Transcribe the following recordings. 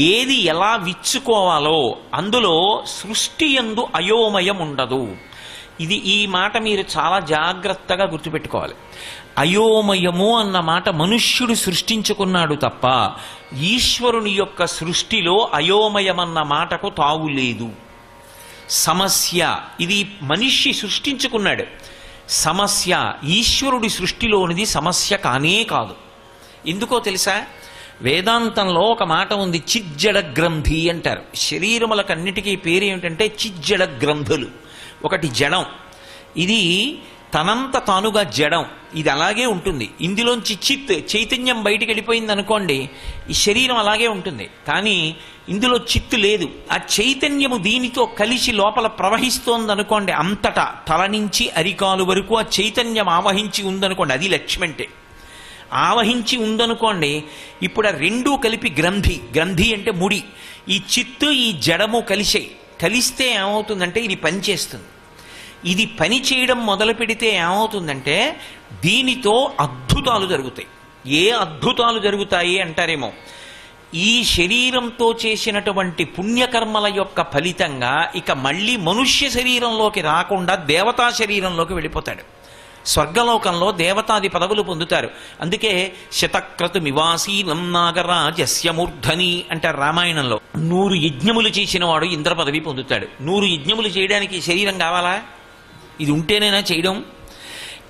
ఏది ఎలా విచ్చుకోవాలో అందులో సృష్టి యందు అయోమయం ఉండదు. ఈ మాట మీరు చాలా జాగ్రత్తగా గుర్తుపెట్టుకోవాలి. అయోమయము అన్న మాట మనుష్యుడు సృష్టించుకున్నాడు తప్ప ఈశ్వరుని యొక్క సృష్టిలో అయోమయమన్న మాటకు తావులేదు. సమస్య ఇది మనిషి సృష్టించుకున్నాడు. సమస్య ఈశ్వరుడి సృష్టిలోనిది సమస్య కానే కాదు. ఎందుకో తెలుసా? వేదాంతంలో ఒక మాట ఉంది, చిజ్జడ గ్రంథి అంటారు. శరీరములకన్నిటికీ పేరు ఏమిటంటే చిజ్జడ గ్రంథులు. ఒకటి జడం, ఇది తనంత తానుగా జడం, ఇది అలాగే ఉంటుంది. ఇందులోంచి చైతన్యం బయటికి వెళ్ళిపోయింది అనుకోండి, ఈ శరీరం అలాగే ఉంటుంది. కానీ ఇందులో చిత్తు లేదు. ఆ చైతన్యము దీనితో కలిసి లోపల ప్రవహిస్తోంది అనుకోండి, అంతటా తల నుంచి అరికాలు వరకు ఆ చైతన్యం ఆవహించి ఉందనుకోండి, అది లక్ష్మి అంటే. ఆవహించి ఉందనుకోండి, ఇప్పుడు ఆ రెండూ కలిపి గ్రంథి అంటే ముడి. ఈ చిత్తు ఈ జడము కలిస్తే ఏమవుతుందంటే ఇది పనిచేస్తుంది. ఇది పని చేయడం మొదలు పెడితే ఏమవుతుందంటే దీనితో అద్భుతాలు జరుగుతాయి. ఏ అద్భుతాలు జరుగుతాయి అంటారేమో, ఈ శరీరంతో చేసినటువంటి పుణ్యకర్మల యొక్క ఫలితంగా ఇక మళ్ళీ మనుష్య శరీరంలోకి రాకుండా దేవతా శరీరంలోకి వెళ్ళిపోతాడు. స్వర్గలోకంలో దేవతాది పదవులు పొందుతారు. అందుకే శతక్రతుమివాసీనం నాగరాజస్య మూర్ధని అంటారు రామాయణంలో. 100 యజ్ఞములు చేసిన వాడు ఇంద్ర పదవి పొందుతాడు. 100 యజ్ఞములు చేయడానికి శరీరం కావాలా? ఇది ఉంటేనైనా చేయడం.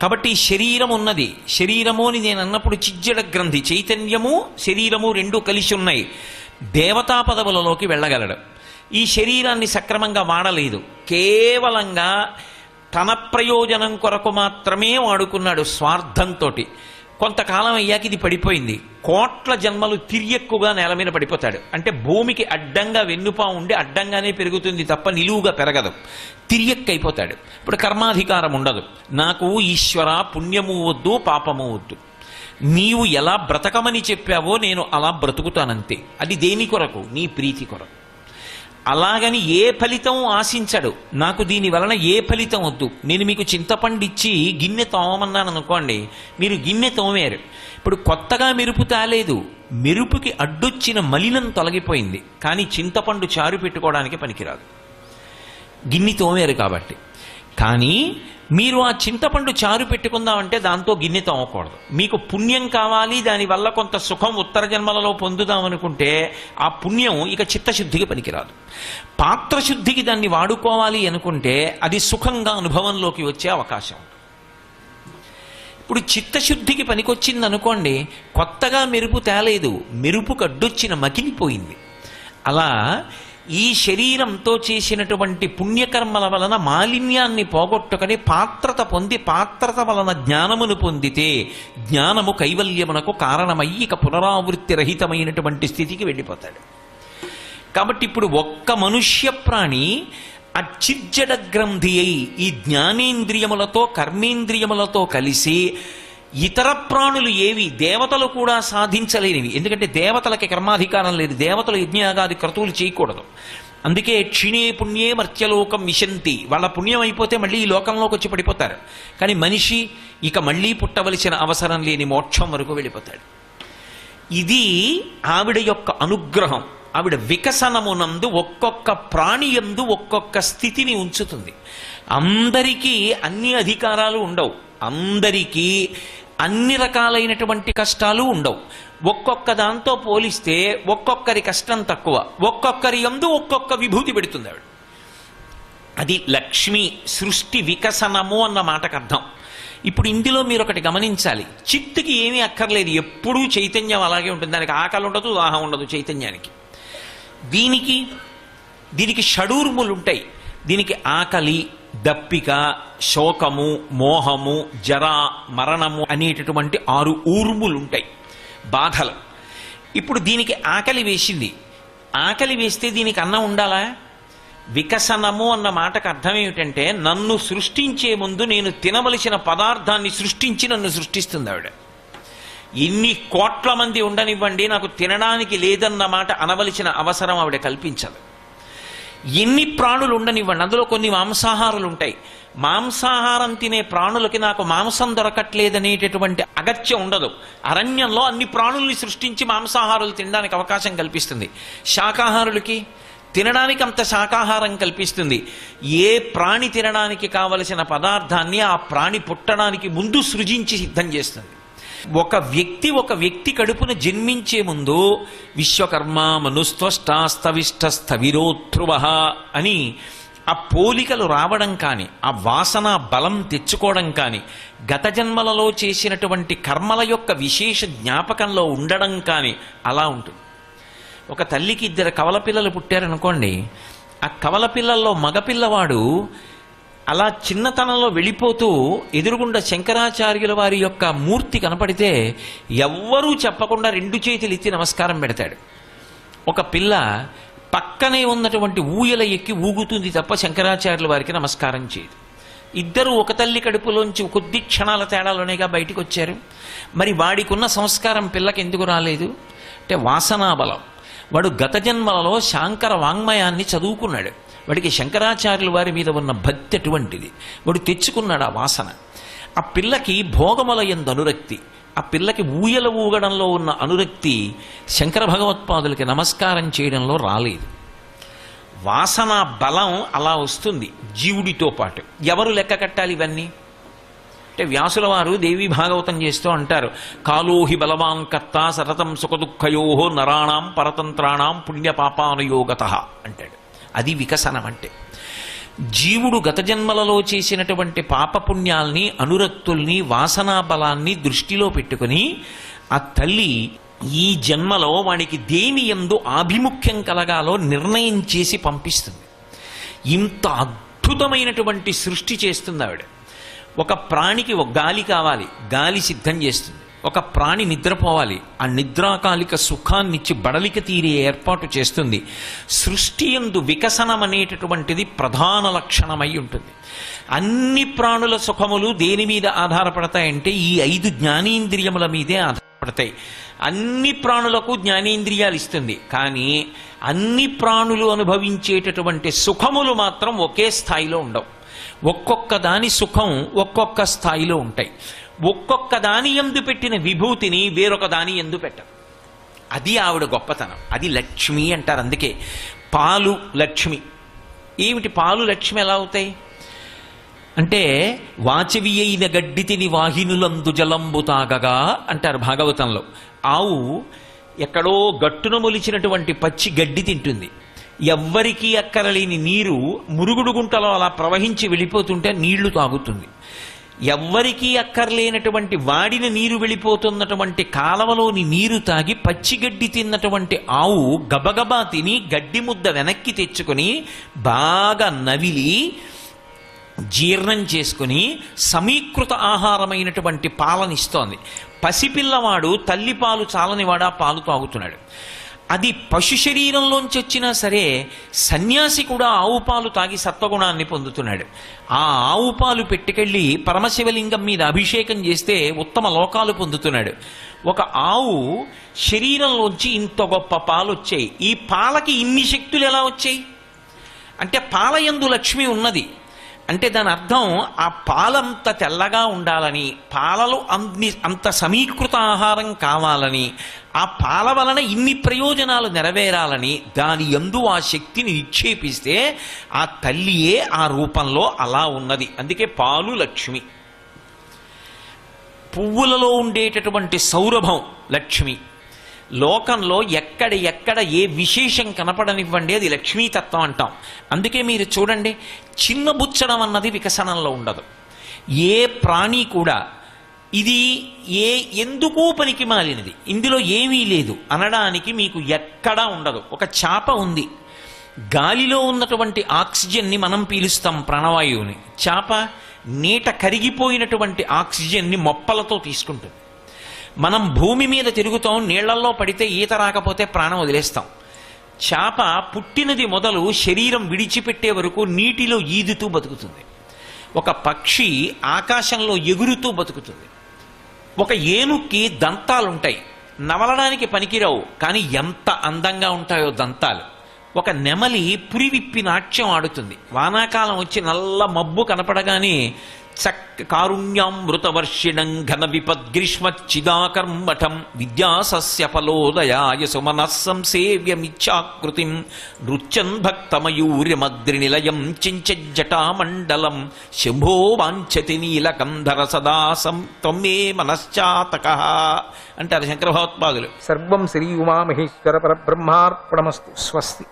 కాబట్టి శరీరం ఉన్నది. శరీరము అని నేను అన్నప్పుడు చిజ్జడ గ్రంథి, చైతన్యము శరీరము రెండూ కలిసి ఉన్నాయి. దేవతా పదవులలోకి వెళ్ళగలడు. ఈ శరీరాన్ని సక్రమంగా వాడలేదు, కేవలంగా తన ప్రయోజనం కొరకు మాత్రమే వాడుకున్నాడు స్వార్థంతో. కొంతకాలం అయ్యాక ఇది పడిపోయింది. కోట్ల జన్మలు తిరియక్కుగా నేల మీద పడిపోతాడు. అంటే భూమికి అడ్డంగా వెన్నుపా ఉండి అడ్డంగానే పెరుగుతుంది తప్ప నిలువుగా పెరగదు. తిరియక్కు అయిపోతాడు. ఇప్పుడు కర్మాధికారం ఉండదు. నాకు ఈశ్వర పుణ్యము వద్దు, పాపము వద్దు, నీవు ఎలా బ్రతకమని చెప్పావో నేను అలా బ్రతుకుతానంతే. అది దేని కొరకు? నీ ప్రీతి కొరకు. అలాగని ఏ ఫలితం ఆశించడు. నాకు దీని వలన ఏ ఫలితం వద్దు, నేను మీకు చింతపండు ఇచ్చి గిన్నె తోమన్నాను అనుకోండి, మీరు గిన్నె తోమారు. ఇప్పుడు కొత్తగా మెరుపు తాలేదు, మెరుపుకి అడ్డొచ్చిన మలినం తొలగిపోయింది. కానీ చింతపండు చారు పెట్టుకోవడానికి పనికిరాదు, గిన్నె తోమారు కాబట్టి. కానీ మీరు ఆ చింతపండు చారు పెట్టుకుందామంటే దాంతో గిన్నె తోమకూడదు. మీకు పుణ్యం కావాలి, దానివల్ల కొంత సుఖం ఉత్తర జన్మలలో పొందుదామనుకుంటే ఆ పుణ్యం ఇక చిత్తశుద్ధికి పనికిరాదు. పాత్రశుద్ధికి దాన్ని వాడుకోవాలి అనుకుంటే అది సుఖంగా అనుభవంలోకి వచ్చే అవకాశం. ఇప్పుడు చిత్తశుద్ధికి పనికొచ్చింది అనుకోండి, కొత్తగా మెరుపు తేలేదు, మెరుపుకు అడ్డొచ్చిన మకిలిపోయింది. అలా ఈ శరీరంతో చేసినటువంటి పుణ్యకర్మల వలన మాలిన్యాన్ని పోగొట్టుకొని పాత్రత పొంది, పాత్రత వలన జ్ఞానమును పొందితే జ్ఞానము కైవల్యమునకు కారణమయ్యి ఇక పునరావృత్తి రహితమైనటువంటి స్థితికి వెళ్ళిపోతాడు. కాబట్టి ఇప్పుడు ఒక్క మనుష్య ప్రాణి అచిజ్జడ గ్రంథి అయి ఈ జ్ఞానేంద్రియములతో కర్మేంద్రియములతో కలిసి ఇతర ప్రాణులు ఏవి దేవతలు కూడా సాధించలేనివి. ఎందుకంటే దేవతలకి కర్మాధికారం లేదు, దేవతలు యజ్ఞయాగాది క్రతువులు చేయకూడదు. అందుకే క్షీణే పుణ్యే మర్త్యలోకం విశంతి, వాళ్ళ పుణ్యం అయిపోతే మళ్ళీ ఈ లోకంలోకి వచ్చి పడిపోతారు. కానీ మనిషి ఇక మళ్ళీ పుట్టవలసిన అవసరం లేని మోక్షం వరకు వెళ్ళిపోతాడు. ఇది ఆవిడ యొక్క అనుగ్రహం. ఆవిడ వికసనమునందు ఒక్కొక్క ప్రాణియందు ఒక్కొక్క స్థితిని ఉంచుతుంది. అందరికీ అన్ని అధికారాలు ఉండవు, అందరికీ అన్ని రకాలైనటువంటి కష్టాలు ఉండవు. ఒక్కొక్క దాంతో పోలిస్తే ఒక్కొక్కరి కష్టం తక్కువ, ఒక్కొక్కరి యందు ఒక్కొక్క విభూతి పెడుతుంది ఆవిడ. అది లక్ష్మి సృష్టి వికసనము అన్న మాటకు అర్థం. ఇప్పుడు ఇందులో మీరు ఒకటి గమనించాలి, చిత్తుకి ఏమీ అక్కర్లేదు, ఎప్పుడూ చైతన్యం అలాగే ఉంటుంది. దానికి ఆకలి ఉండదు, దాహం ఉండదు చైతన్యానికి. దీనికి షడూర్ములు ఉంటాయి. దీనికి ఆకలి, దప్పిక, శోకము, మోహము, జర, మరణము అనేటటువంటి 6 ఊర్ములు ఉంటాయి, బాధలు. ఇప్పుడు దీనికి ఆకలి వేసింది, ఆకలి వేస్తే దీనికి అన్నం ఉండాలా? వికసనము అన్న మాటకు అర్థం ఏమిటంటే నన్ను సృష్టించే ముందు నేను తినవలసిన పదార్థాన్ని సృష్టించి నన్ను సృష్టిస్తుంది ఆవిడ. ఎన్ని కోట్ల మంది ఉండనివ్వండి, నాకు తినడానికి లేదన్న మాట అనవలసిన అవసరం ఆవిడ కల్పించదు. ఎన్ని ప్రాణులు ఉండనివ్వండి, అందులో కొన్ని మాంసాహారులు ఉంటాయి, మాంసాహారం తినే ప్రాణులకి నాకు మాంసం దొరకట్లేదనేటటువంటి అగత్యం ఉండదు. అరణ్యంలో అన్ని ప్రాణుల్ని సృష్టించి మాంసాహారులు తినడానికి అవకాశం కల్పిస్తుంది. శాకాహారులకి తినడానికి అంత శాకాహారం కల్పిస్తుంది. ఏ ప్రాణి తినడానికి కావలసిన పదార్థాన్ని ఆ ప్రాణి పుట్టడానికి ముందు సృజించి సిద్ధం చేస్తుంది. ఒక వ్యక్తి కడుపున జన్మించే ముందు విశ్వకర్మ మనుస్త్వష్టాస్తవిష్టస్థవిరోధ్రువ అని ఆ పోలికలు రావడం కానీ, ఆ వాసన బలం తెచ్చుకోవడం కానీ, గత జన్మలలో చేసినటువంటి కర్మల యొక్క విశేష జ్ఞాపకంలో ఉండడం కానీ అలా ఉంటుంది. ఒక తల్లికి 2 కవల పిల్లలు పుట్టారనుకోండి, ఆ కవల పిల్లల్లో మగపిల్లవాడు అలా చిన్నతనంలో వెళ్ళిపోతూ ఎదురుగుండా శంకరాచార్యుల వారి యొక్క మూర్తి కనపడితే ఎవ్వరూ చెప్పకుండా 2 చేతులు ఎత్తి నమస్కారం పెడతాడు. ఒక పిల్ల పక్కనే ఉన్నటువంటి ఊయల ఎక్కి ఊగుతుంది తప్ప శంకరాచార్యుల వారికి నమస్కారం చేయదు. ఇద్దరు ఒక తల్లి కడుపులోంచి కొద్ది క్షణాల తేడాలోనేగా బయటికి వచ్చారు. మరి వాడికి ఉన్న సంస్కారం పిల్లకి ఎందుకు రాలేదు అంటే వాసనాబలం. వాడు గత జన్మలలో శాంకర వాంగ్మయాన్ని చదువుకున్నాడు. వాడికి శంకరాచార్యుల వారి మీద ఉన్న భక్తి అటువంటిది. వాడు తెచ్చుకున్నాడు ఆ వాసన. ఆ పిల్లకి భోగముల యందు అనురక్తి, ఆ పిల్లకి ఊయల ఊగడంలో ఉన్న అనురక్తి శంకర భగవత్పాదులకి నమస్కారం చేయడంలో రాలేదు. వాసన బలం అలా వస్తుంది జీవుడితో పాటు. ఎవరు లెక్క కట్టాలి ఇవన్నీ అంటే వ్యాసుల వారు దేవీ భాగవతం చేస్తూ అంటారు, కాలోహి బలవాన్ కర్త సతతం సుఖదుఃఖయో నరాణాం పరతంత్రాణం పుణ్యపాపానుయోగత అంటాడు. అది వికసనం అంటే. జీవుడు గత జన్మలలో చేసినటువంటి పాపపుణ్యాల్ని, అనురక్తుల్ని, వాసనా బలాన్ని దృష్టిలో పెట్టుకుని ఆ తల్లి ఈ జన్మలో వాడికి దేని యందు ఆభిముఖ్యం కలగాలో నిర్ణయం చేసి పంపిస్తుంది. ఇంత అద్భుతమైనటువంటి సృష్టి చేస్తుంది ఆవిడ. ఒక ప్రాణికి ఒక గాలి కావాలి, గాలి సిద్ధం చేస్తుంది. ఒక ప్రాణి నిద్రపోవాలి, ఆ నిద్రాకాలిక సుఖాన్నిచ్చి బడలిక తీరే ఏర్పాటు చేస్తుంది. సృష్టి యందు వికసనం అనేటటువంటిది ప్రధాన లక్షణమై ఉంటుంది. అన్ని ప్రాణుల సుఖములు దేని మీద ఆధారపడతాయంటే ఈ 5 జ్ఞానేంద్రియముల మీదే ఆధారపడతాయి. అన్ని ప్రాణులకు జ్ఞానేంద్రియాలు ఇస్తుంది, కానీ అన్ని ప్రాణులు అనుభవించేటటువంటి సుఖములు మాత్రం ఒకే స్థాయిలో ఉండవు. ఒక్కొక్క దాని సుఖం ఒక్కొక్క స్థాయిలో ఉంటాయి. ఒక్కొక్క దాని యందు పెట్టిన విభూతిని వేరొక దాని యందు పెట్టరు. అది ఆవిడ గొప్పతనం. అది లక్ష్మి అంటారు. అందుకే పాలు లక్ష్మి. ఏమిటి పాలు లక్ష్మి ఎలా అవుతాయి అంటే వాచవి అయిన గడ్డితిని వాహినులందు జలంబు తాగగా అంటారు భాగవతంలో. ఆవు ఎక్కడో గట్టున మొలిచినటువంటి పచ్చి గడ్డి తింటుంది. ఎవ్వరికీ అక్కరలేని నీరు మురుగుడు గుంటలో అలా ప్రవహించి వెళ్ళిపోతుంటే నీళ్లు తాగుతుంది. ఎవ్వరికీ అక్కర్లేనటువంటి వాడిన నీరు వెళ్ళిపోతున్నటువంటి కాలవలోని నీరు తాగి పచ్చిగడ్డి తిన్నటువంటి ఆవు గబగబా తిని గడ్డి ముద్ద వెనక్కి తెచ్చుకొని బాగా నవిలి జీర్ణం చేసుకుని సమీకృత ఆహారమైనటువంటి పాలనిస్తోంది. పసిపిల్లవాడు తల్లి పాలు చాలనివాడు ఆ పాలు తాగుతున్నాడు. అది పశు శరీరంలోంచి వచ్చినా సరే సన్యాసి కూడా ఆవు పాలు తాగి సత్వగుణాన్ని పొందుతున్నాడు. ఆ ఆవు పాలు పెట్టుకెళ్ళి పరమశివలింగం మీద అభిషేకం చేస్తే ఉత్తమ లోకాలు పొందుతున్నాడు. ఒక ఆవు శరీరంలోంచి ఇంత గొప్ప పాలు వచ్చాయి. ఈ పాలకి ఇన్ని శక్తులు ఎలా వచ్చాయి అంటే పాలయందు లక్ష్మి ఉన్నది. అంటే దాని అర్థం ఆ పాలంత తెల్లగా ఉండాలని, పాలలో అంత సమీకృత ఆహారం కావాలని, ఆ పాల వలన ఇన్ని ప్రయోజనాలు నెరవేరాలని దాని యందు ఆ శక్తిని నిక్షేపిస్తే ఆ తల్లియే ఆ రూపంలో అలా ఉన్నది. అందుకే పాలు లక్ష్మి. పువ్వులలో ఉండేటటువంటి సౌరభం లక్ష్మి. లోకంలో ఎక్కడ ఏ విశేషం కనపడనివ్వండి, అది లక్ష్మీతత్వం అంటాం. అందుకే మీరు చూడండి, చిన్నబుచ్చడం అన్నది వికసనంలో ఉండదు. ఏ ప్రాణి కూడా ఇది ఎందుకూ పనికి మాలినది, ఇందులో ఏమీ లేదు అనడానికి మీకు ఎక్కడా ఉండదు. ఒక చాప ఉంది, గాలిలో ఉన్నటువంటి ఆక్సిజన్ని మనం పీలుస్తాం ప్రాణవాయువుని. చాప నీట కరిగిపోయినటువంటి ఆక్సిజన్ని మొప్పలతో తీసుకుంటుంది. మనం భూమి మీద తిరుగుతాం, నీళ్లలో పడితే ఈత రాకపోతే ప్రాణం వదిలేస్తాం. చేప పుట్టినది మొదలు శరీరం విడిచిపెట్టే వరకు నీటిలో ఈదుతూ బతుకుతుంది. ఒక పక్షి ఆకాశంలో ఎగురుతూ బతుకుతుంది. ఒక ఏనుక్కి దంతాలుంటాయి, నవలడానికి పనికిరావు, కానీ ఎంత అందంగా ఉంటాయో దంతాలు. ఒక నెమలి పురివిప్పి నాట్యం ఆడుతుంది. వానాకాలం వచ్చి నల్ల మబ్బు కనపడగానే కారుణ్యామృతవర్షిణం ఘన విపద్గ్రీష్మచ్చిదాకర్మఠం విద్యాసస్య ఫలోదయాయ సుమనః సంసేవ్యమిచ్ఛాకృతిం నృత్యం భక్తమయూర్యమద్రినిలయం చించజ్జటామండలం శంభో వాంఛతి నీలకంధర సదా త్వమే మనశ్చాతకః అంటారు శంకర భగవత్పాదులు. సర్వం శ్రీ ఉమామహేశ్వర పరబ్రహ్మార్పణమస్తు. స్వస్తి.